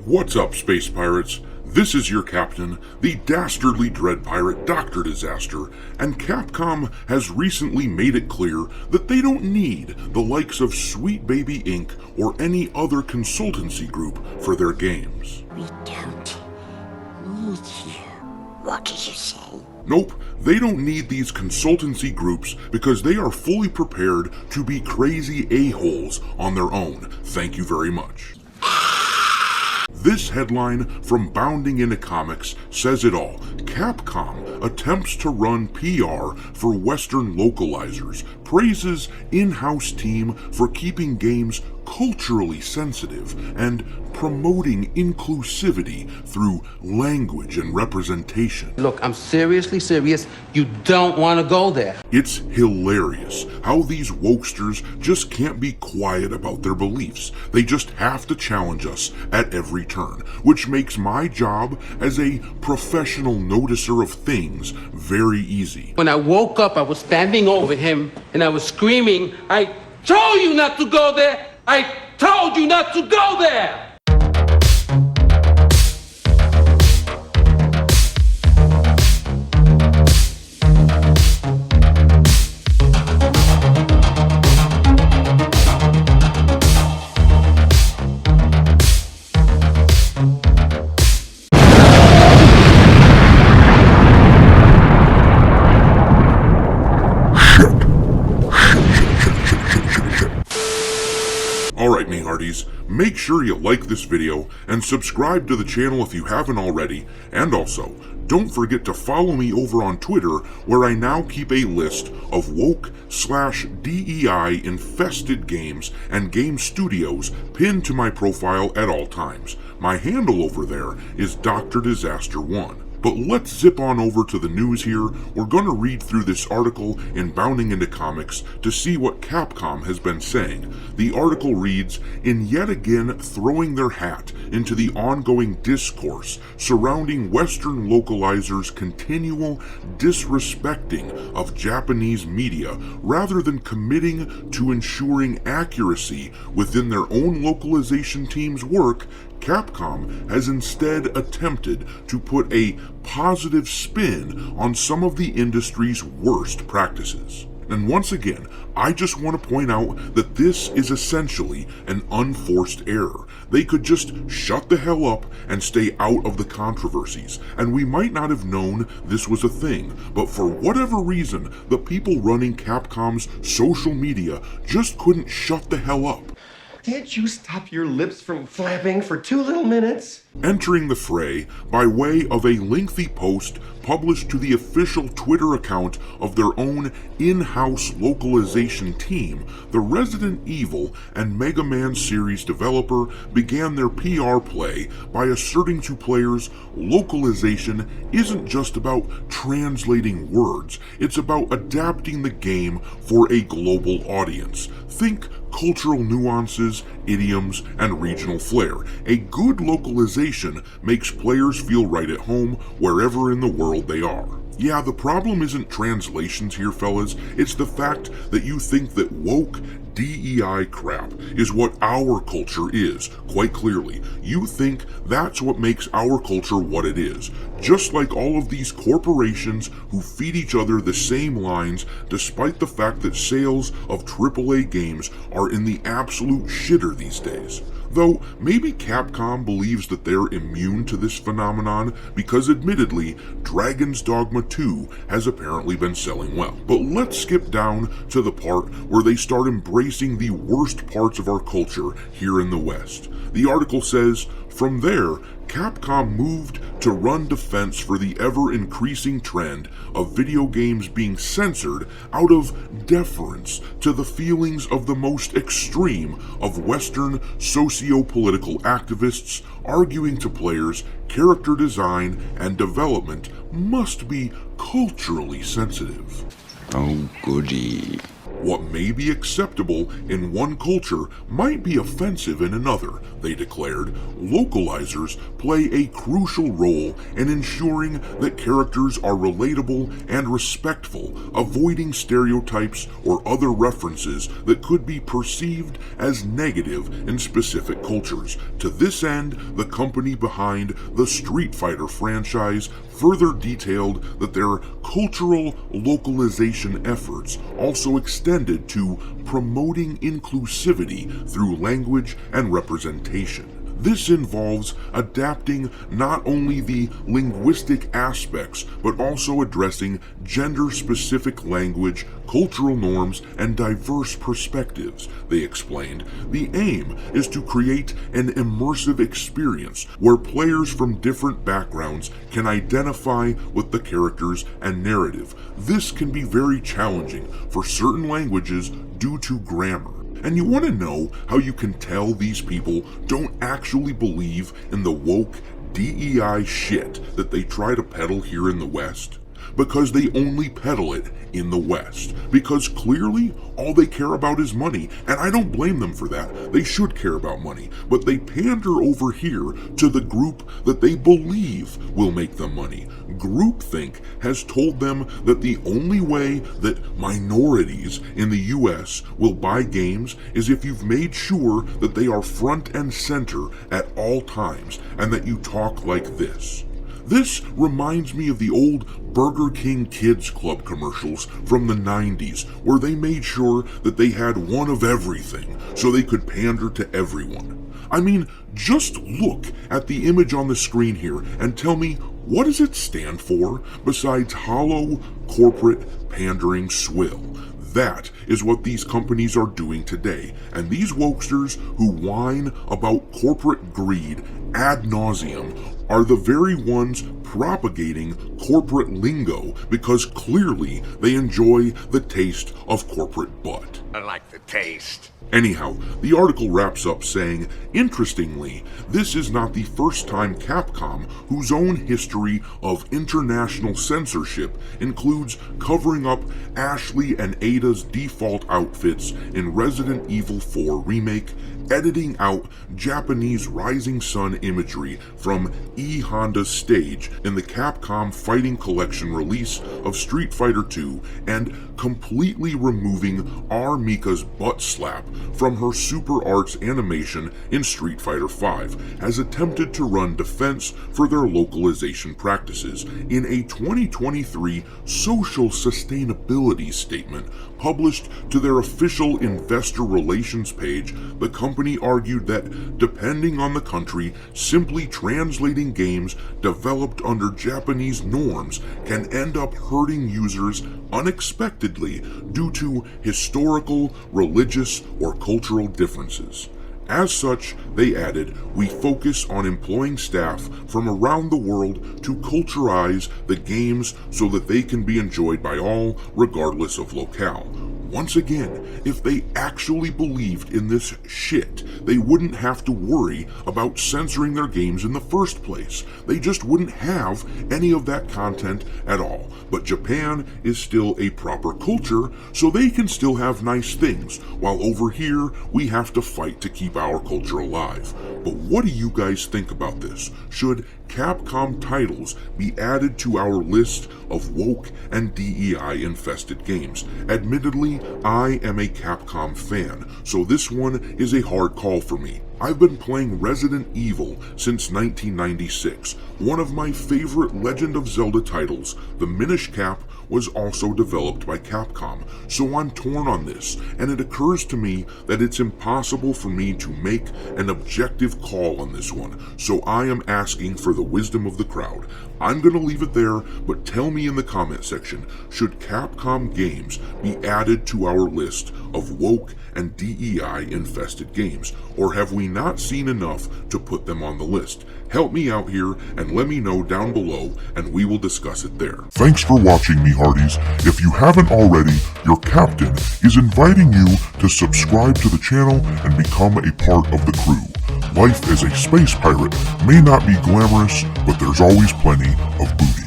What's up, Space Pirates? This is your captain, the dastardly dread pirate Dr. Disaster, and Capcom has recently made it clear that they don't need the likes of Sweet Baby Inc. or any other consultancy group for their games. We don't need you. What did you say? Nope, they don't need these consultancy groups because they are fully prepared to be crazy a-holes on their own. Thank you very much. This headline from Bounding Into Comics says it all. Capcom attempts to run PR for Western localizers, praises in-house team for keeping games culturally sensitive, and promoting inclusivity through language and representation. Look, I'm seriously serious. You don't want to go there. It's hilarious how these wokesters just can't be quiet about their beliefs. They just have to challenge us at every turn, which makes my job as a professional noticer of things very easy. When I woke up, I was standing over him and I was screaming, "I told you not to go there! I told you not to go there!" Alright, me hearties, make sure you like this video and subscribe to the channel if you haven't already, and also, don't forget to follow me over on Twitter, where I now keep a list of woke/DEI infested games and game studios pinned to my profile at all times. My handle over there is Dr. Disaster 1. But let's zip on over to the news here. We're going to read through this article in Bounding Into Comics to see what Capcom has been saying. The article reads, "In yet again throwing their hat into the ongoing discourse surrounding Western localizers' continual disrespecting of Japanese media rather than committing to ensuring accuracy within their own localization team's work, Capcom has instead attempted to put a positive spin on some of the industry's worst practices." And once again, I just want to point out that this is essentially an unforced error. They could just shut the hell up and stay out of the controversies, and we might not have known this was a thing, but for whatever reason, the people running Capcom's social media just couldn't shut the hell up. Can't you stop your lips from flapping for 2 little minutes? Entering the fray by way of a lengthy post published to the official Twitter account of their own in-house localization team, the Resident Evil and Mega Man series developer began their PR play by asserting to players localization isn't just about translating words, it's about adapting the game for a global audience. Think cultural nuances, idioms, and regional flair. A good localization makes players feel right at home wherever in the world they are. Yeah, the problem isn't translations here, fellas. It's the fact that you think that woke DEI crap is what our culture is, quite clearly. You think that's what makes our culture what it is. Just like all of these corporations who feed each other the same lines, despite the fact that sales of AAA games are in the absolute shitter these days. Though maybe Capcom believes that they're immune to this phenomenon because admittedly, Dragon's Dogma 2 has apparently been selling well. But let's skip down to the part where they start embracing the worst parts of our culture here in the West. The article says, "From there, Capcom moved to run defense for the ever-increasing trend of video games being censored out of deference to the feelings of the most extreme of Western socio-political activists, arguing to players character design and development must be culturally sensitive." Oh, goody. What may be acceptable in one culture might be offensive in another, they declared. Localizers play a crucial role in ensuring that characters are relatable and respectful, avoiding stereotypes or other references that could be perceived as negative in specific cultures. To this end, the company behind the Street Fighter franchise further detailed that their cultural localization efforts also extended to promoting inclusivity through language and representation. This involves adapting not only the linguistic aspects, but also addressing gender-specific language, cultural norms, and diverse perspectives, they explained. The aim is to create an immersive experience where players from different backgrounds can identify with the characters and narrative. This can be very challenging for certain languages due to grammar. And you want to know how you can tell these people don't actually believe in the woke DEI shit that they try to peddle here in the West? Because they only peddle it in the West. Because clearly, all they care about is money, and I don't blame them for that. They should care about money, but they pander over here to the group that they believe will make them money. Groupthink has told them that the only way that minorities in the US will buy games is if you've made sure that they are front and center at all times, and that you talk like this. This reminds me of the old Burger King Kids Club commercials from the 90s, where they made sure that they had one of everything so they could pander to everyone. I mean, just look at the image on the screen here and tell me, what does it stand for besides hollow corporate pandering swill? That is what these companies are doing today, and these wokesters who whine about corporate greed ad nauseum are the very ones propagating corporate lingo because clearly they enjoy the taste of corporate butt. I like the taste. Anyhow, the article wraps up saying, interestingly, this is not the first time Capcom, whose own history of international censorship includes covering up Ashley and Ada's default outfits in Resident Evil 4 Remake, editing out Japanese rising sun imagery from E Honda's stage in the Capcom Fighting Collection release of Street Fighter II, and completely removing R. Mika's butt slap from her Super Arts animation in Street Fighter V, has attempted to run defense for their localization practices. In a 2023 social sustainability statement published to their official investor relations page, the company argued that, depending on the country, simply translating games developed under Japanese norms can end up hurting users unexpectedly due to historical, religious, or cultural differences. As such, they added, we focus on employing staff from around the world to culturize the games so that they can be enjoyed by all, regardless of locale. Once again, if they actually believed in this shit, they wouldn't have to worry about censoring their games in the first place. They just wouldn't have any of that content at all. But Japan is still a proper culture, so they can still have nice things, while over here, we have to fight to keep our culture alive. But what do you guys think about this? Should Capcom titles be added to our list of woke and DEI-infested games? Admittedly, I am a Capcom fan, so this one is a hard call for me. I've been playing Resident Evil since 1996. One of my favorite Legend of Zelda titles, the Minish Cap, was also developed by Capcom, so I'm torn on this, and it occurs to me that it's impossible for me to make an objective call on this one, so I am asking for the wisdom of the crowd. I'm gonna leave it there, but tell me in the comment section, should Capcom games be added to our list of woke and DEI-infested games, or have we not seen enough to put them on the list? Help me out here and let me know down below, and we will discuss it there. Thanks for watching, me hearties. If you haven't already, your captain is inviting you to subscribe to the channel and become a part of the crew. Life as a space pirate may not be glamorous, but there's always plenty of booty.